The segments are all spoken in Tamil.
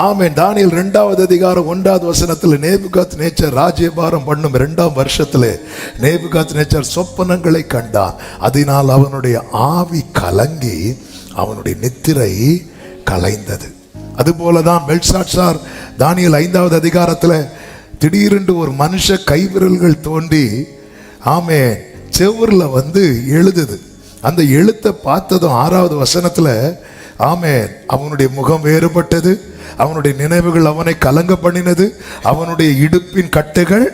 ஆமென். தானியேல் 2வது அதிகாரம் 1வது வசனத்தில் நேபுகாத்நேச்சார் ராஜ்யபாரம் பண்ணும் 2ஆம் வருஷத்துல நேபுகாத்நேச்சார் சொப்பனங்களை கண்டான். அதனால் அவனுடைய ஆவி கலங்கி அவனுடைய நித்திரை கலைந்தது. அதுபோலதான் பெல்ஷாத்சார் தானியேல் 5வது அதிகாரத்துல திடீரென்று ஒரு மனுஷ கைவிரல்கள் தோண்டி ஆமென் செவுரில் எழுதுது. அந்த எழுத்தை பார்த்ததும் 6வது வசனத்துல ஆமென் அவனுடைய முகம் வேறுபட்டது, அவனுடைய நினைவுகள் அவனை கலங்க பண்ணினது, அவனுடைய இடுப்பின் கட்டுகள்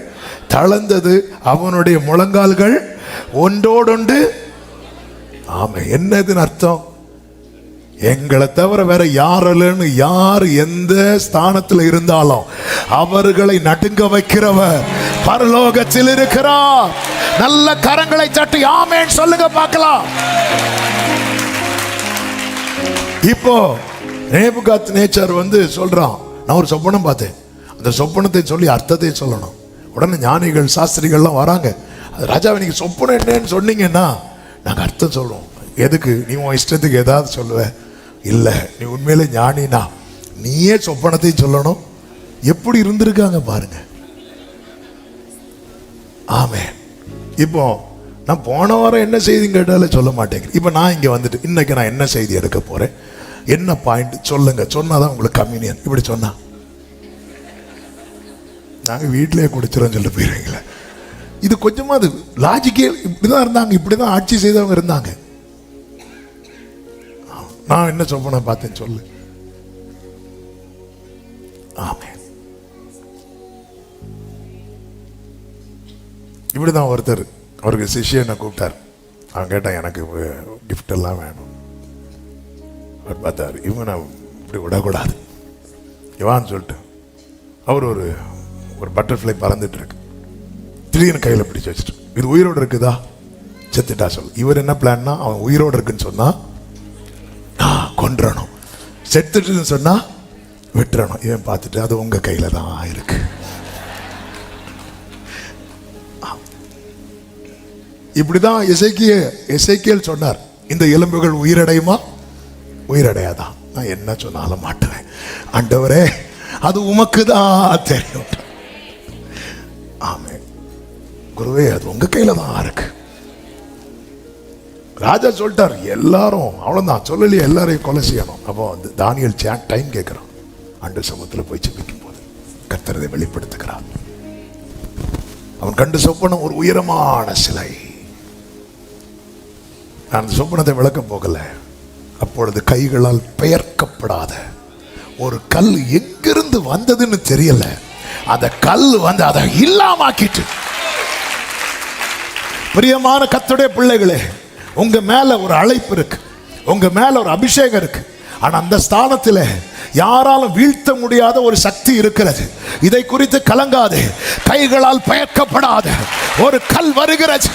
தளர்ந்தது, அவனுடைய முழங்கால்கள் ஒன்றோடொன்று. ஆமென். என்னதுன்னு அர்த்தம்? எங்களை தவிர வேற யாரில்லைன்னு யார் எந்த ஸ்தானத்தில் இருந்தாலும் அவர்களை நடுங்க வைக்கிறவர் பரலோகத்தில் இருக்கிறார். நல்ல கரங்களை தட்டி ஆமென் சொல்லுங்க பார்க்கலாம். இப்போ நேபுகாத்நேச்சார் சொல்றான், நான் ஒரு சொப்பனம் பார்த்தேன், அந்த சொப்பனத்தை சொல்லி அர்த்தத்தை சொல்லணும். உடனே ஞானிகள் சாஸ்திரிகள்லாம் வராங்க. ராஜாவை நீங்க சொப்பனம் என்னன்னு சொன்னீங்கன்னா நாங்கள் அர்த்தம் சொல்லுவோம். எதுக்கு? நீ உன் இஷ்டத்துக்கு ஏதாவது சொல்லுவ? இல்லை, நீ உண்மையிலே ஞானினா நீயே சொப்பனத்தையும் சொல்லணும். எப்படி இருந்திருக்காங்க பாருங்க. ஆமென். இப்போ நான் போன வாரம் என்ன செய்தி கேட்டாலும் சொல்ல மாட்டேங்கிறேன். இப்போ நான் இங்கே வந்துட்டு இன்னைக்கு நான் என்ன செய்தி எடுக்க போறேன், என்ன பாயிண்ட் சொல்லுங்க, சொன்னாதான் உங்களுக்கு கம்யூனியன். இப்படி சொன்னா நாங்கள் வீட்டிலேயே குடிச்சிரோம் சொல்லிட்டு போயிருவீங்களே. இது கொஞ்சமா அது லாஜிக்கே. இப்படிதான் இருந்தாங்க, இப்படிதான் ஆட்சி செய்தவங்க இருந்தாங்க. நான் என்ன சொப்பன பார்த்தேன் சொல்லு. ஆமென். இப்படிதான் ஒருத்தர் அவருக்கு சிஷ்யனை கூப்பிட்டார். அவன் கேட்டான், எனக்கு கிஃப்ட் எல்லாம் வேணும். அவர் பார்த்தார், இவனை இப்படி விடக்கூடாது இவான்னு சொல்லிட்டு அவர் ஒரு பட்டர்ஃப்ளை பறந்துட்டு இருக்கு. திடீர்னு கையில் பிடிச்சு வச்சுட்டு, இது உயிரோடு இருக்குதா? செத்துட்டா சொல்லு. இவர் என்ன பிளான்னா, அவன் உயிரோடு இருக்குன்னு சொன்னா கொன்றணும், செத்துட்டுன்னு சொன்னா விட்டுறணும். இவன் பார்த்துட்டு அது உங்க கையில தான் இருக்கு. இப்படிதான் எசேக்கியேல் சொன்னார், இந்த எலும்புகள் உயிரடையுமா? உயிரடையாதான். நான் என்ன சொன்னாலும் மாட்டுவேன். ஆண்டவரே அது உமக்கு தான் தெரியும். ஆமென். குருவே அது உங்க கையில தான் இருக்கு. ராஜா சொல்லிட்டார், எல்லாரும் அவ்வளவுதான் சொல்லலையே, எல்லாரையும் கொலை செய்யணும். அப்போ தானியேல் டைம் கேட்கிறான். ஆண்டு சமூகத்தில் போய் ஜெபிக்கும் போது கர்த்தரை வெளிப்படுத்துகிறார். அவன் கண்டு சொப்பனம் ஒரு உயரமான சிலை. நான் அந்த சொப்பனத்தை விளக்க போகல. அப்பொழுது கைகளால் பெயர்க்கப்படாத ஒரு கல் எங்கிருந்து வந்ததுன்னு தெரியல. அந்த கல் அதை இல்லாமாக்கிட்டு. பிரியமான கர்த்தருடைய பிள்ளைகளே, உங்க மேல ஒரு அழைப்பு இருக்கு, உங்க மேல ஒரு அபிஷேகம் இருக்கு. ஆனா அந்த ஸ்தானத்தில் யாராலும் வீழ்த்த முடியாத ஒரு சக்தி இருக்கிறது. இதை குறித்து கலங்காது. கைகளால் பெயர்க்கப்படாத ஒரு கல் வருகிறது.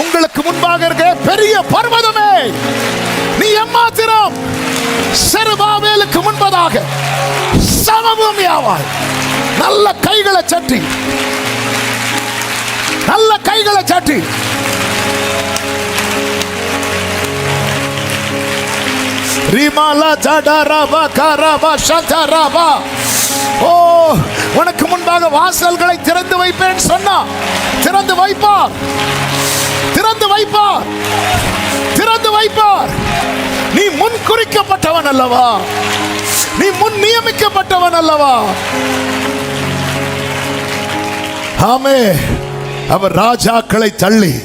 உங்களுக்கு முன்பாக இருக்க பெரிய பர்வதமே, நீ எம்மாத்திரம் செருபாபேலுக்கு முன்பதாக சமபூமியாவாய். நல்ல கைகளை சட்டி, நல்ல கைகளை சட்டி. ரிமாலா ஜடரபா கரபா ஷதரபா. ஓ, உனக்கு முன்பாக வாசல்களை திறந்து வைப்பேன் சொன்னா திறந்து வைப்பார், திறந்து வைப்பார், திறந்து வைப்பார். நீ முன் குறிக்கப்பட்டவன் அல்லவா? நீ முன் நியமிக்கப்பட்டவன் அல்லவா? ஆமே. அவர் ராஜாக்களை தள்ளி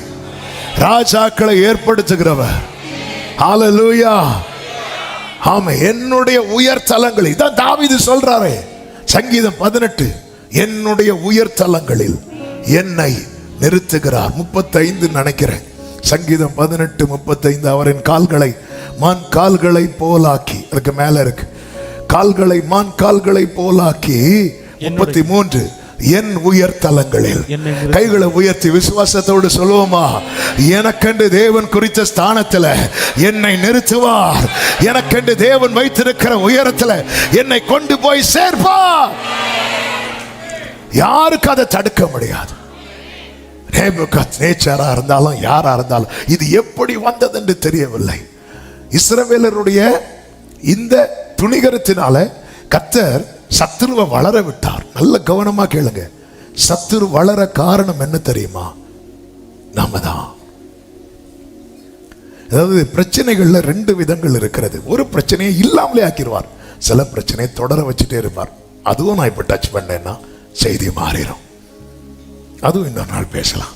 ராஜாக்களை ஏற்படுத்துகிறவர். ஹல்லேலூயா. ஆமே. என்னுடைய உயர் தலங்களில், இதான் தாவீது சொல்றாரே சங்கீதம் 18, என்னுடைய உயர் தலங்களில் என்னை நிறுத்துகிறார். 35 நினைக்கிறேன். சங்கீதம் 18:35. அவரின் கால்களை மான் கால்களை போலாக்கி, அதுக்கு மேல இருக்கு, கால்களை மான் கால்களை போலாக்கி. 33, என் உயர் தலங்களில். கைகளை உயர்த்தி விசுவாசத்தோடு சொல்லுவோமா, எனக்கென்று தேவன் குறித்த ஸ்தானத்தில் என்னை நிறுத்துவார். எனக்கென்று தேவன் வைத்திருக்கிற உயரத்தில் என்னை கொண்டு போய் சேர்ப்பார். யாருக்கு அதை தடுக்க முடியாது. நேபுகாத்நேச்சாரா இருந்தாலும் யாரா இருந்தாலும் இது எப்படி வந்தது என்று தெரியவில்லை. இஸ்ரவேலருடைய இந்த துணிகரத்தினால கர்த்தர் சத்துருவை வளர விட்டார். நல்ல கவனமா கேளுங்க. சத்துரு வளர காரணம் என்ன தெரியுமா? நாம தான். அதாவது பிரச்சனைகள்ல ரெண்டு விதங்கள் இருக்கிறது. ஒரு பிரச்சனையை இல்லாமலே ஆக்கிடுவார், சில பிரச்சனையை தொடர வச்சுட்டே இருப்பார். அதுவும் நான் இப்ப டச் பண்ணேன்னா செய்தி மாறிடும். அதுவும் இன்னொரு நாள் பேசலாம்.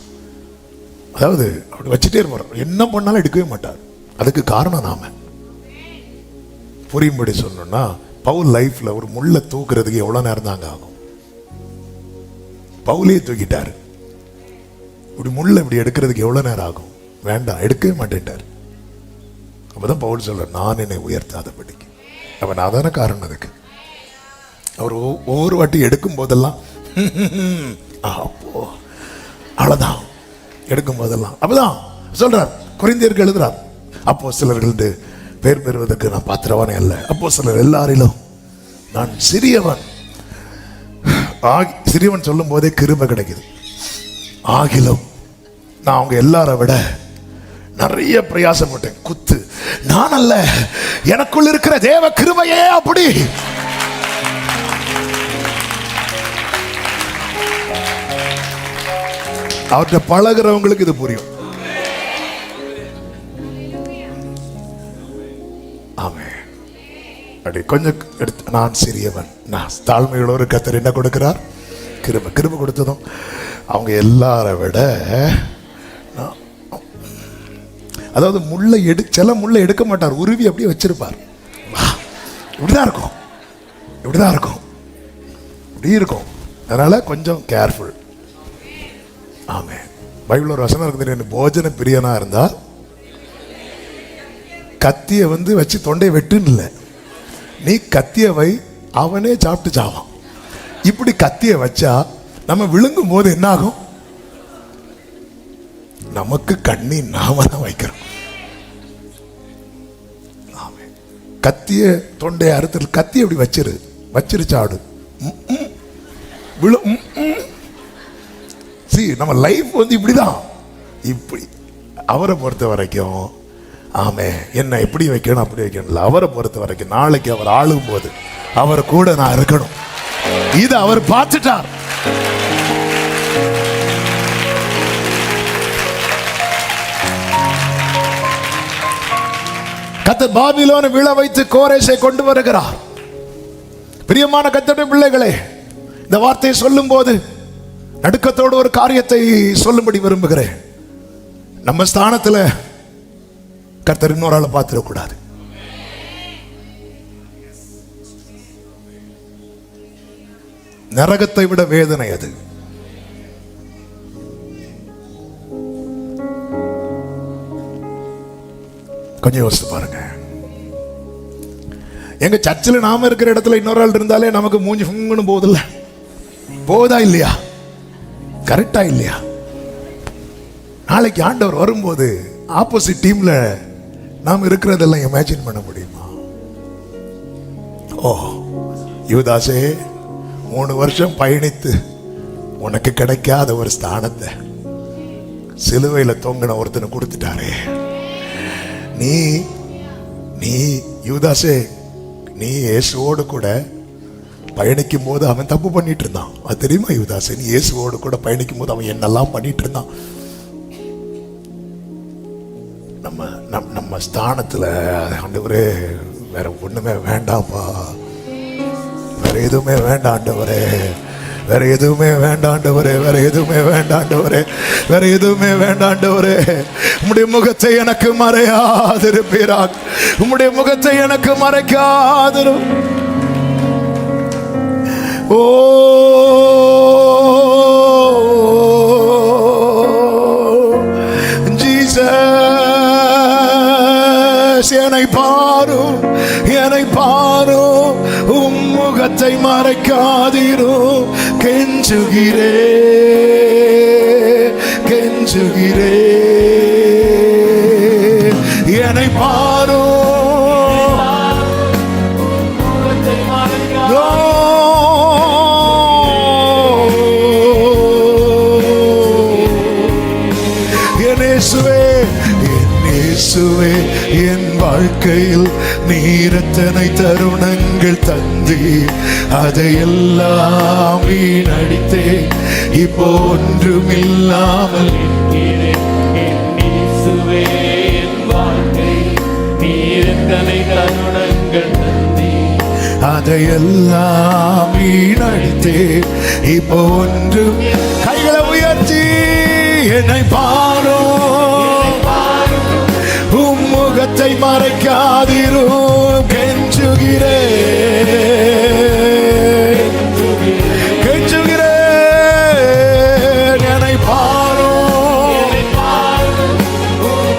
அதாவது அப்படி வச்சுட்டே இருப்பார், என்ன பண்ணாலும் எடுக்கவே மாட்டார். அதுக்கு காரணம் நாம. புரியும்படி சொன்னோம்னா, பவுல் லைஃப்ல ஒரு முள்ள தூக்குறதுக்கு எவ்வளவு நேரம் தாங்க ஆகும்? பவுலே தூக்கிட்டாரு. இப்படி முள்ள இப்படி எடுக்கிறதுக்கு எவ்வளவு நேரம் ஆகும்? வேண்டாம், எடுக்கவே மாட்டேன்ட்டார். அப்பதான் பவுல் சொல்ற, நான் என்னை உயர்த்தாதபடிக்கு. அவன் அதான காரணம். அதுக்கு அவர் ஒவ்வொரு வாட்டி எடுக்கும் போதெல்லாம் அப்போ அவ்வளவுதான் எடுக்கும் போதெல்லாம் அப்பதான் சொல்றார். கொரிந்தியருக்கு எழுதுறார், அப்போஸ்தலர்கள் பேர் பெறுவதற்கு நான் பாத்திரவானே அல்ல, அப்போஸ்தலர் எல்லாரிலும் நான் சிறியவன். சிறியவன் சொல்லும் போதே கிருபை கிடைக்குது. ஆகிலும் நான் அவங்க எல்லாரை விட நிறைய பிரயாசப்பட்டேன். குத்து நான் அல்ல, எனக்குள் இருக்கிற தேவ கிருபையே அப்படி. அவர்கிட்ட பழகிறவங்களுக்கு இது புரியும். ஆமென். அப்படி கொஞ்சம் எடுத்து, நான் சிறியவன், நான் தாழ்மையோட ஒரு கர்த்தர் என்ன கொடுக்கிறார்? கிருபை. கிருபை கொடுத்ததும் அவங்க எல்லாரை விட, அதாவது முள்ளை சில முள்ளை எடுக்க மாட்டார், உருவி அப்படியே வச்சிருப்பார். இப்படிதான் இருக்கும், இப்படிதான் இருக்கும், இப்படி இருக்கும். அதனால கொஞ்சம் கேர்ஃபுல். ஆமென். பைபிள் ஒரு வசனம் இருக்குது, போஜன பிரியனா இருந்தா கத்திய வச்சு தொண்டை வெட்டுன்னு இல்லை, நீ கத்திய வை, அவனே சாப்பிட்டு சாவான். இப்படி கத்திய வச்சா நம்ம விழுங்கும் போது என்ன ஆகும்? நமக்கு கண்ணி நாம தான் வைக்கிறோம். கத்திய தொண்டை அறுத்து, கத்திய அப்படி வச்சிருச்சாடு விழும். நம்ம லைஃப் இப்படிதான். இப்படி அவரை பொறுத்த வரைக்கும், ஆமே, என்ன எப்படி வைக்கணும் அப்படி வைக்கணும். அவரை பொறுத்த வரைக்கும் நாளைக்கு அவர் ஆளும் போது அவர் கூட நான் இருக்கணும். இது அவர் பார்த்துட்டார். கர்த்தர் பாபிலோனை விழ வைத்து கோரேசை கொண்டு வருகிறார். பிரியமான கர்த்தருடைய பிள்ளைகளே, இந்த வார்த்தையை சொல்லும் போது நடுக்கத்தோடு ஒரு காரியத்தை சொல்லும்படி விரும்புகிறேன். நம்ம ஸ்தானத்துல கர்த்தர் இன்னொரு ஆளை பார்த்துடக்கூடாது. நரகத்தை விட வேதனை அது. கொஞ்சம் யோசித்து பாருங்க. எங்க சர்ச்சில் நாம இருக்கிற இடத்துல இன்னொரு ஆள் இருந்தாலே நமக்கு மூஞ்சி ஃபுங்குன்னு போகுதுல்ல? போதா இல்லையா? கரெக்டா இல்லையா? நாளைக்கு ஆண்டவர் வரும்போது ஆப்போசிட் டீம்ல நாம் இருக்கிறதெல்லாம் இமேஜின் பண்ண முடியுமா? ஓ யூதாசே, 3 வருஷம் பயணித்து உனக்கு கிடைக்காத ஒரு ஸ்தானத்தை சிலுவையில தொங்கின ஒருத்தனை கொடுத்துட்டாரே. நீ நீ யூதாசே, நீ இயேசுவோடு கூட பயணிக்கும் போது அவன் தப்பு பண்ணிட்டு இருந்தான். அது தெரியுமா யூதாசே? நீ இயேசுவோடு கூட பயணிக்கும் போது அவன் என்னெல்லாம் பண்ணிட்டு இருந்தான். நம்ம ஸ்தானத்துல ஆண்டவரே வேற ஒண்ணுமே வேண்டாம்ப்பா, வேற எதுவுமே வேண்டாம் ஆண்டவரே, வேற எதுவுமே வேண்டாண்டவரே, வேற எதுவுமே வேண்டாண்டவரே, வேற எதுவுமே வேண்டாண்டவரே. உம்முடைய முகத்தை எனக்கு மறையாதிருப்பீராக, உம்முடைய முகத்தை எனக்கு மறைக்காதிரு. ஓ ஜீசஸ், என்னை பாரும், என்னை பாரும், உம் முகத்தை மறைக்காதிரும். கெஞ்சுகிறே கெஞ்சுகிறே, என்னை பாரும். இயேசுவே, என் வாழ்க்கையில் நீர் எத்தனை தருணங்கள் தந்தீர். அதையெல்லாம் வீணடித்தே இப்போ ஒன்றுமில்லாமல் அதையெல்லாம் வீணடித்தே இப்போ ஒன்று. கைகளை உயர்த்தி என்னை பாரோ, முகத்தை மறைக்காதிரும் கெஞ்சுகிறேன், கெஞ்சுகிறேன். என்னை பாரோ,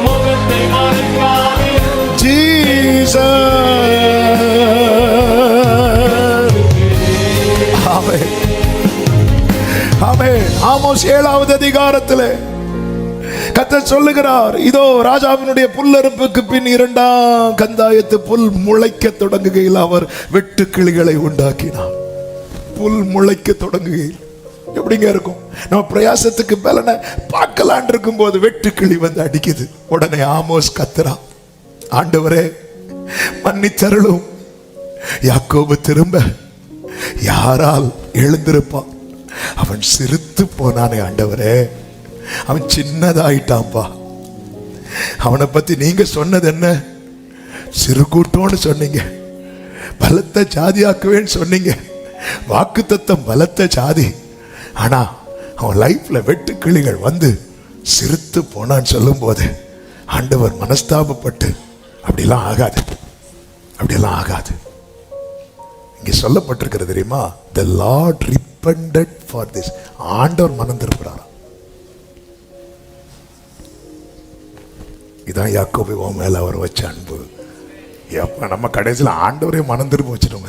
முகத்தை மறைக்காதிரும் ஜீசஸ். ஆமென், ஆமென். ஆமோஸ் 7வது அதிகாரத்திலே கர்த்தர் சொல்லுகிறார், இதோ ராஜாவினுடைய புல்லறுப்புக்கு பின் 2ஆம் கந்தாயத்து புல் முளைக்க தொடங்குகையில் அவர் வெட்டு கிளிகளை உண்டாக்கினார். புல் முளைக்க தொடங்குகையில் எப்படிங்க இருக்கும்? நம்ம பிரயாசத்துக்கு பலனை பார்க்கலான் இருக்கும் போது வெட்டு கிளி வந்து அடிக்குது. உடனே ஆமோஸ் கத்துறா, ஆண்டவரே மன்னித்தருளும். யாக்கோபு திரும்ப யாரால் எழுந்திருப்பான்? அவன் சிரித்து போனானே ஆண்டவரே, அவன் சின்னதாயிட்டான்பா. அவனை பத்தி நீங்க சொன்னது என்ன? சிறு கூட்டம்னு சொன்னீங்க, பலத்த ஜாதியாக்குவேன்னு சொன்னீங்க, வாக்கு தத்தம் பலத்த ஜாதி. ஆனா அவன் லைஃப்ல வெட்டு கிளிகள் வந்து சிரித்து போனான்னு சொல்லும் போது ஆண்டவர் மனஸ்தாபப்பட்டு அப்படிலாம் ஆகாது, அப்படியெல்லாம் ஆகாது. இங்க சொல்லப்பட்டிருக்கிறது தெரியுமா? The Lord repented for this. ஆண்டவர் மனம் திரும்புறார். இதான் யாக்கோபு உன் மேல அவர் வச்ச அன்பு. எப்ப நம்ம கடைசியில் ஆண்டவரே மனம் திரும்ப வச்சிட்டோம்.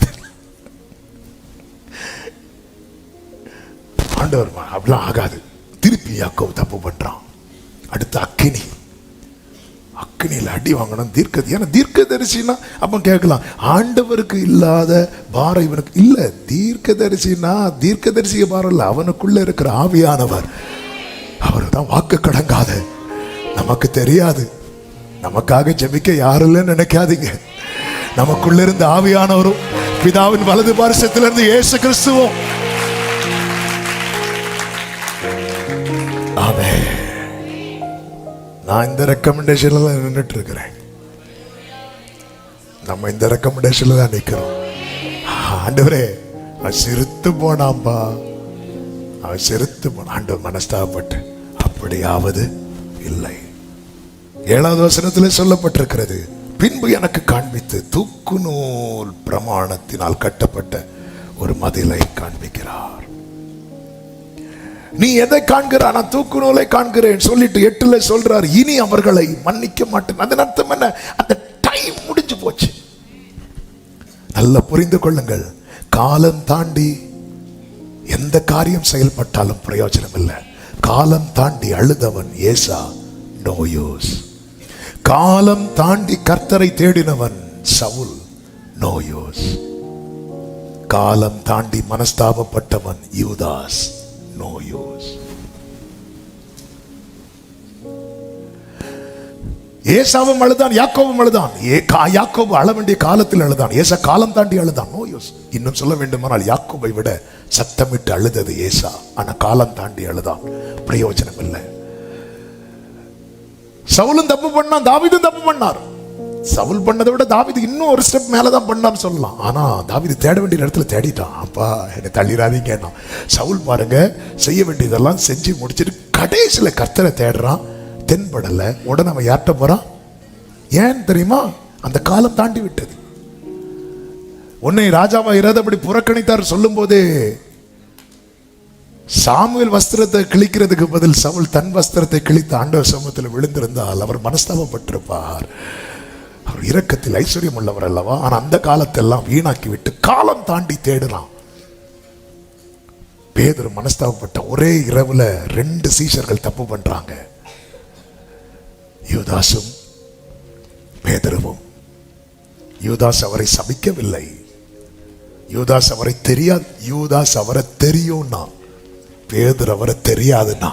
ஆண்டவர் அப்படிலாம் ஆகாது. திருப்பி யாக்கோபு தப்பு பண்றான். அடுத்து அக்கினி, அக்கினியில் அடி வாங்கணும். ஏன்னா தீர்க்கதரிசினா அப்ப கேட்கலாம், ஆண்டவருக்கு இல்லாத பாரம் இவனுக்கு இல்ல. தீர்க்கதரிசினா தீர்க்கதரிசிய பாரம் இல்ல, அவனுக்குள்ள இருக்கிற ஆவியானவர். அவர் தான் வாக்கு கடங்காத. நமக்கு தெரியாது, நமக்காக ஜெபிக்க யாரும் இல்லைன்னு நினைக்காதீங்க. நமக்குள்ள இருந்து ஆவியானவரும் பிதாவின் வலது பாரிசத்திலிருந்து இயேசு கிறிஸ்துவும். ஆமென். நான் இந்த ரெக்கமெண்டேஷன்ல தான் நின்றுட்டு இருக்கிறேன். நம்ம இந்த ரெக்கமெண்டேஷன்ல தான் நிக்கிறோம். ஆண்டவரே அவன் சிரித்து போனாம்பா, அவன் சிரித்து போன. ஆண்டவர் மனஸ்தாபப்பட்டு அப்படியாவது இல்லை. 7வது வசனத்தில் சொல்லப்பட்டிருக்கிறது, பின்பு எனக்கு காண்பித்து தூக்கு நூல் பிரமாணத்தினால் கட்டப்பட்ட ஒரு மதிலை காண்பிக்கிறார். நீ எதை காண்கிறாய்? நான் தூக்கு நூலை காண்கிறேன் சொல்லிட்டு 8ல சொல்றார், இனி அவர்களை மன்னிக்க மாட்டேன். அதன் அர்த்தம் என்ன? அந்த டைம் முடிஞ்சு போச்சு. நல்லா புரிந்து கொள்ளுங்கள். காலம் தாண்டி எந்த காரியம் செயல்பட்டாலும் பிரயோஜனம் இல்லை. காலம் தாண்டி அழுதவன் ஏசா, நோ யூஸ். காலம் தாண்டி கர்த்தரை தேடினவன் சவுல், நோ யூஸ். காலம் தாண்டி மனஸ்தாபப்பட்டவன் யூதாஸ், நோ யூஸ். ஏசாவும் அழுதான், யாக்கோவும் அழுதான். யாக்கோபு அழ வேண்டிய காலத்தில் அழுதான், ஏசா காலம் தாண்டி அழுதான், நோ யூஸ். இன்னும் சொல்ல வேண்டுமானால் யாக்கோபை விட சத்தமிட்டு அழுதது ஏசா. ஆனா காலம் தாண்டி அழுதான், பிரயோஜனம் இல்லை. சவுலும் தப்பு பண்ணான், தாவீதும் தப்பு பண்ணார். சவுல் பண்ணதை விட தாவீது இன்னும் ஒரு ஸ்டெப் மேலதான் பண்ணான்னு சொல்லலாம். ஆனா தாவீது தேட வேண்டிய இடத்துல தேடிட்டான். அப்பா என்னை தள்ளிடாதீங்க. சவுல் பாருங்க, செய்ய வேண்டியதெல்லாம் செஞ்சு முடிச்சுட்டு கடைசியில கர்த்தரை தேடுறான், தென்படல. உடனே அவன் யார்கிட்ட போறான்? ஏன் தெரியுமா? அந்த காலம் தாண்டி விட்டது. உன்னை ராஜாவா இராதபடி புறக்கணித்தார் சொல்லும் போதே சாமுவேல் வஸ்திரத்தை கிழிக்கிறதுக்கு பதில் சவுல் தன் வஸ்திரத்தை கிழித்து ஆண்டவர் சமூகத்தில் விழுந்திருந்தால் அவர் மனஸ்தாபப்பட்டிருப்பார். அவர் இரக்கத்தில் ஐஸ்வர்யம் உள்ளவர் அல்லவா? ஆனா அந்த காலத்தெல்லாம் வீணாக்கி விட்டு காலம் தாண்டி தேடலாம். பேதுரு மனஸ்தாபப்பட்ட ஒரே இரவுல 2 சீஷர்கள் தப்பு பண்றாங்க, யூதாசும் பேதுருவும். யூதாஸ் அவரை சபிக்கவில்லை, யூதாஸ் அவரை தெரியாது. யூதாஸ் அவரை தெரியும்னா, பேதுரு அவரை தெரியாதுன்னா.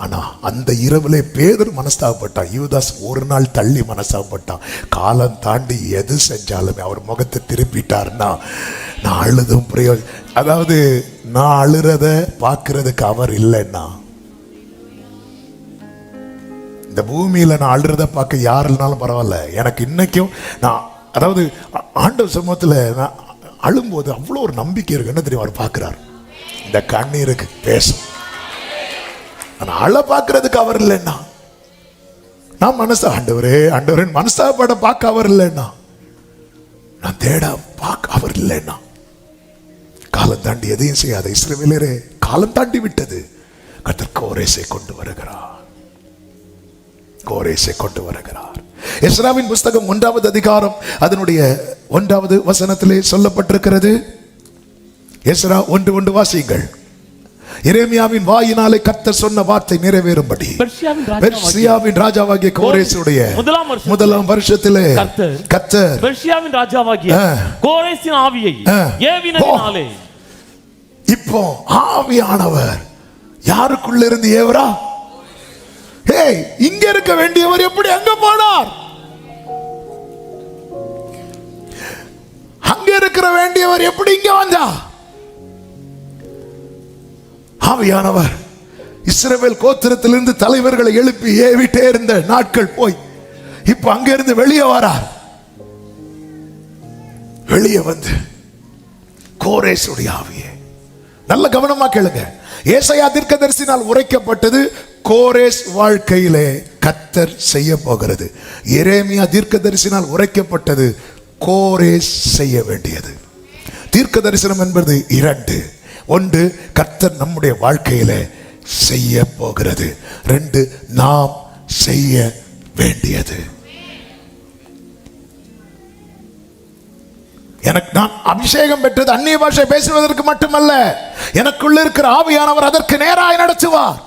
ஆனா அந்த இரவுல பேதுரு மனஸ்தாபப்பட்டான், யூதாஸ் ஒரு நாள் தள்ளி மனஸ்தாபப்பட்டான். காலம் தாண்டி எது செஞ்சாலுமே அவர் முகத்தை திருப்பிட்டார்னா நான் அழுதும் பிரயோஜனம். அதாவது நான் அழுறத பார்க்கறதுக்கு அவர் இல்லைன்னா, இந்த பூமியில நான் அழுறத பார்க்க யார் இல்லைனாலும் பரவாயில்ல, எனக்கு இன்னைக்கும் நான் அதாவது ஆண்டவர் சமூகத்தில் நான் அழும்போது அவ்வளோ ஒரு நம்பிக்கை இருக்கு. என்ன தெரியும், அவர் பார்க்கிறார், இந்த கண்ணீருக்கு பேசும். ஆனா அழ பார்க்கறதுக்கு அவர் இல்லைன்னா, நான் ஆண்டவரே ஆண்டவரே மனசாப்பட பார்க்க அவர் இல்லைன்னா, நான் தேட பார்க்க அவர் இல்லைன்னா, காலம் தாண்டி எதையும் செய்யாத இஸ்ரவேலரே, காலம் தாண்டி விட்டது. கர்த்தர் கோரேசை கொண்டு வருகிறார், கோரேசை கொண்டு வருகிறார். எஸ்ராவின் புஸ்தகம் 1வது அதிகாரம் அதனுடைய 1வது வசனத்திலே சொல்லப்பட்டிருக்கிறது. எஸ்ரா 1:1 வாசியுங்கள். எரேமியாவின் வாயினாலே கர்த்தர் சொன்ன வார்த்தை நிறைவேறும்படி பெர்சியாவின் ராஜாவாகிய கோரேசுடைய முதலாம் வருஷத்திலே கர்த்தர் பெர்சியாவின் ராஜாவாகிய கோரேசின் ஆவியை ஏவினதினாலே. இப்போ ஆவியானவர் யாருக்குள்ள இருந்து ஏவரா? இங்க இருக்க வேண்டியவர் எப்படி அங்க போனார்? அங்க இருக்கிற வேண்டியவர் எப்படி இங்க வந்தா? ஆவியானவர் இஸ்ரவேல் கோத்திரத்திலிருந்து தலைவர்களை எழுப்பி ஏவிட்டே இருந்த நாட்கள் போய் இப்ப அங்க இருந்து வெளியே வரார். வெளியே வந்து கோரேசுடைய ஆவியே, நல்ல கவனமா கேளுங்க. ஏசாயா தீர்க்கதரிசினால் உரைக்கப்பட்டது கோரேஸ் வாழ்க்கையிலே கர்த்தர் செய்ய போகிறது. எரேமியா தீர்க்கதரிசினால் உரைக்கப்பட்டது கோரேஸ் செய்ய வேண்டியது. தீர்க்க தரிசனம் என்பது 2. 1 கர்த்தர் நம்முடைய வாழ்க்கையில செய்ய போகிறது, 2 நாம் செய்ய வேண்டியது. எனக்கு நான் அபிஷேகம் பெற்றது அந்நிய பாஷை பேசுவதற்கு மட்டுமல்ல, எனக்குள்ள இருக்கிற ஆவியானவர் அதற்கு நேராய் நடத்துவார்.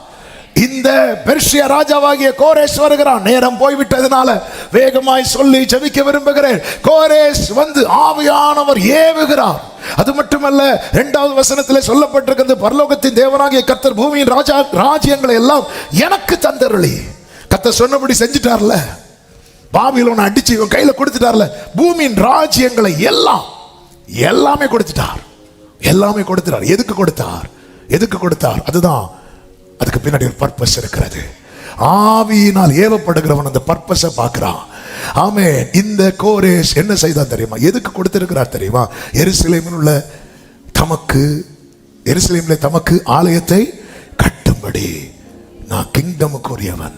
இந்த பெர்சியா ராஜாவாகிய கோரேஸ் வருகிறான். நேரம் போய்விட்டதுனால வேகமாய் சொல்லி ஜெபிக்க விரும்புகிறேன். கோரேஸ் வந்து ஆவியானவர் ஏவுகிறார். அது மட்டுமல்ல, 2வது வசனத்திலே சொல்லப்பட்டிருக்கிறது, பரலோகத்தின் தேவனாகிய கர்த்தர் பூமியின் ராஜ்யங்களை எல்லாம் எனக்கு தந்தருளி. கர்த்தர் சொன்னபடி செஞ்சிட்டார்ல, பாபிலோனை அடிச்சு இவன் கையில கொடுத்துட்டார்ல, பூமியின் ராஜ்யங்களை எல்லாமே கொடுத்துட்டார், எல்லாமே கொடுத்துட்டார். எதுக்கு கொடுத்தார்? எதுக்கு கொடுத்தார்? அதுதான், அதுக்கு பின்னாடி ஒரு பர்பஸ் இருக்கிறது. ஆவியினால் ஏவப்படுகிறவன் அந்த பர்பஸை பார்க்கிறான். ஆமென். இந்த கோரேஸ் என்ன செய்தான் தெரியுமா? எதுக்கு கொடுத்திருக்கிறார் தெரியுமா? எருசலேமில் தமக்கு ஆலயத்தை கட்டும்படி. நான் கிங்டமுக்கு உரியவன்.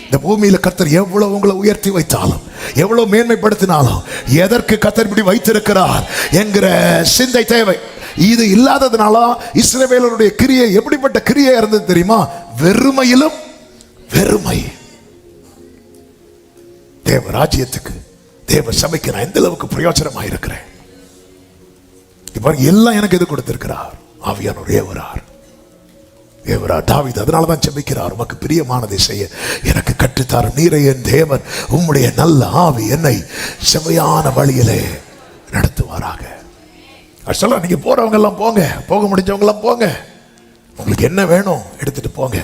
இந்த பூமியில கர்த்தர் எவ்வளவு உங்களை உயர்த்தி வைத்தாலும், எவ்வளவு மேன்மைப்படுத்தினாலும், எதற்கு கர்த்தர் இப்படி வைத்திருக்கிறார் என்கிற சிந்தை தேவை. இது இல்லாததுனால இஸ்ரவேலருடைய கிரியை எப்படிப்பட்ட கிரியை இருந்தது தெரியுமா? வெறுமையிலும் வெறுமை. தேவ ராஜ்யத்துக்கு, தேவ சபைக்கு நான் எந்த அளவுக்கு பிரயோஜனமாக இருக்கிறேன். இப்ப எல்லாம் எனக்கு எது கொடுத்திருக்கிறார்? ஆவியானவர் ஏவரார். தாவீது அதனாலதான் ஜெபிக்கிறார், உமக்கு பிரியமானதை செய்ய எனக்கு கற்றுத்தார் நீரே என் தேவன், உம்முடைய நல்ல ஆவி என்னை செவையான வழியிலே நடத்துவாராக. சொல்ல, நீங்க போறவங்க எல்லாம் போங்க, போக முடிஞ்சவங்க எல்லாம் போங்க, உங்களுக்கு என்ன வேணும் எடுத்துட்டு போங்க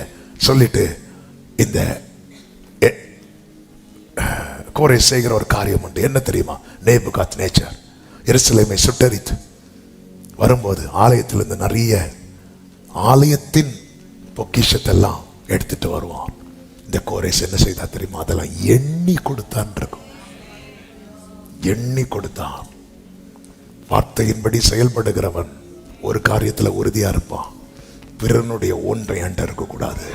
சொல்லிட்டு இந்த கோரேஸ் செய்கிற ஒரு காரியம் உண்டு. என்ன தெரியுமா? நேபுகாத்நேச்சார் எருசலேமை சுட்டெரித்து வரும்போது ஆலயத்திலிருந்து நிறைய ஆலயத்தின் பொக்கிஷத்தெல்லாம் எடுத்துட்டு வருவான். இந்த கோரேஸ் என்ன செய்தா தெரியுமா? அதெல்லாம் எண்ணி கொடுத்தான் இருக்கும், எண்ணி கொடுத்தான். வார்த்தையின்படி செயல்படுகிறவன் ஒரு காரியத்தில் உறுதியா இருப்பான், பிறனுடைய ஒன்றை அண்ட இருக்க கூடாது.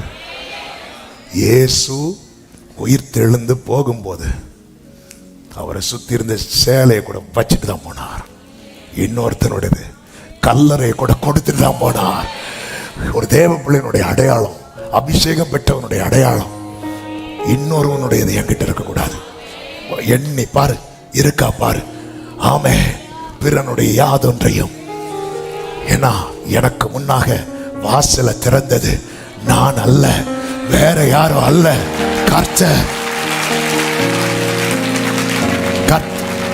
இயேசு உயிர் தெழுந்து போகும்போது அவரை சுத்தி இருந்த சேலையை கூட வச்சுட்டு தான் போனார். இன்னொருத்தனுடையது கல்லறையை கூட கொடுத்துட்டு தான் போனார். ஒரு தேவ பிள்ளையினுடைய அடையாளம், அபிஷேகம் பெற்றவனுடைய அடையாளம் இன்னொருவனுடையது என்கிட்ட இருக்கக்கூடாது. எண்ணி பாரு, இருக்கா பாரு. ஆமே, பிறனுடைய யாதொன்றையும். ஏன்னா எனக்கு முன்னாக வாசலை திறந்தது நான் அல்ல, வேற யாரும் அல்ல, கர்த்தர்.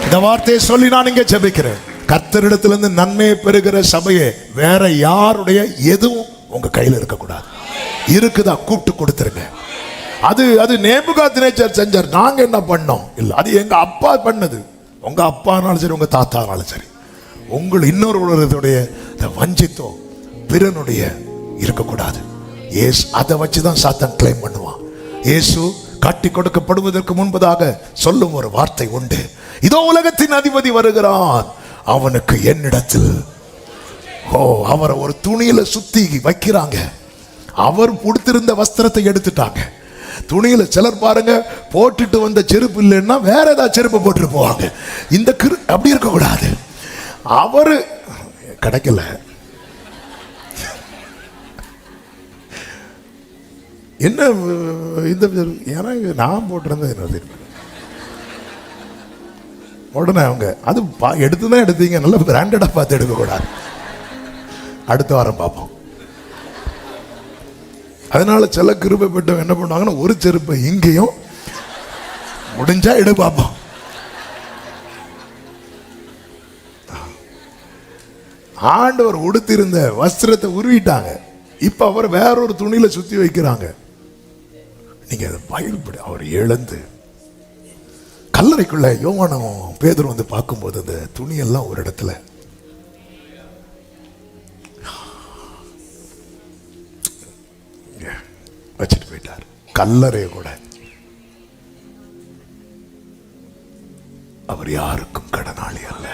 இந்த வார்த்தையை சொல்லி நான் இங்க ஜெபிக்கிறேன். கர்த்தரிடத்திலிருந்து நன்மையை பெறுகிற சபையை வேற யாருடைய எதுவும் உங்க கையில் இருக்கக்கூடாது. இருக்குதா கூப்பிட்டு கொடுத்துருங்க. அது அது நேபுகாத்நேச்சர் செஞ்சார், நாங்க என்ன பண்ணோம் இல்ல, அது எங்க அப்பா பண்ணது. உங்க அப்பானாலும் சரி, உங்க தாத்தானாலும் சரி, உங்கள் இன்னொருடைய வஞ்சித்தோ பிறனுடைய இருக்கக்கூடாது. ஏசு அதை வச்சுதான் சாத்தான் கிளைம் பண்ணுவான். இயேசு காட்டி கொடுக்கப்படுவதற்கு முன்பதாக சொல்லும் ஒரு வார்த்தை உண்டு, இதோ உலகத்தின் அதிபதி வருகிறான், அவனுக்கு என்னிடத்தில். அவரை ஒரு துணியில சுத்தி வைக்கிறாங்க. அவர் உடுத்திருந்த வஸ்திரத்தை எடுத்துட்டாங்க. துணியில சிலர் பாருங்க போட்டுட்டு வந்த செருப்பு இல்லைன்னா வேற ஏதாவது செருப்பு போட்டு போவாங்க. இந்த அப்படி இருக்க கூடாது. அவரு கிடைக்கல, என்ன இந்த எனக்கு நான் போட்டிருந்தேன் என்ன உடனே அவங்க அது எடுத்துதான் எடுத்தீங்க, நல்ல பிராண்டடா பார்த்து எடுக்க கூடாது. அடுத்த வாரம் பார்ப்போம். அதனால சில கிருபை பெற்றவங்க என்ன பண்ணுவாங்கன்னா ஒரு செருப்பை இங்கேயும் முடிஞ்சா எடு பார்ப்போம். ஆண்டவர் உடுத்திருந்த வஸ்திரத்தை உருவிட்டாங்க. இப்ப அவர் வேறொரு துணியில சுத்தி வைக்கிறாங்க. நீங்க அதை பயன்படு. அவர் எழுந்து கல்லறைக்குள்ள யோவானும் பேதுரு வந்து பார்க்கும்போது அந்த துணியெல்லாம் ஒரு இடத்துல வச்சுட்டு போயிட்டார். கல்லறை கூட அவர் யாருக்கும் கடனாளி அல்ல.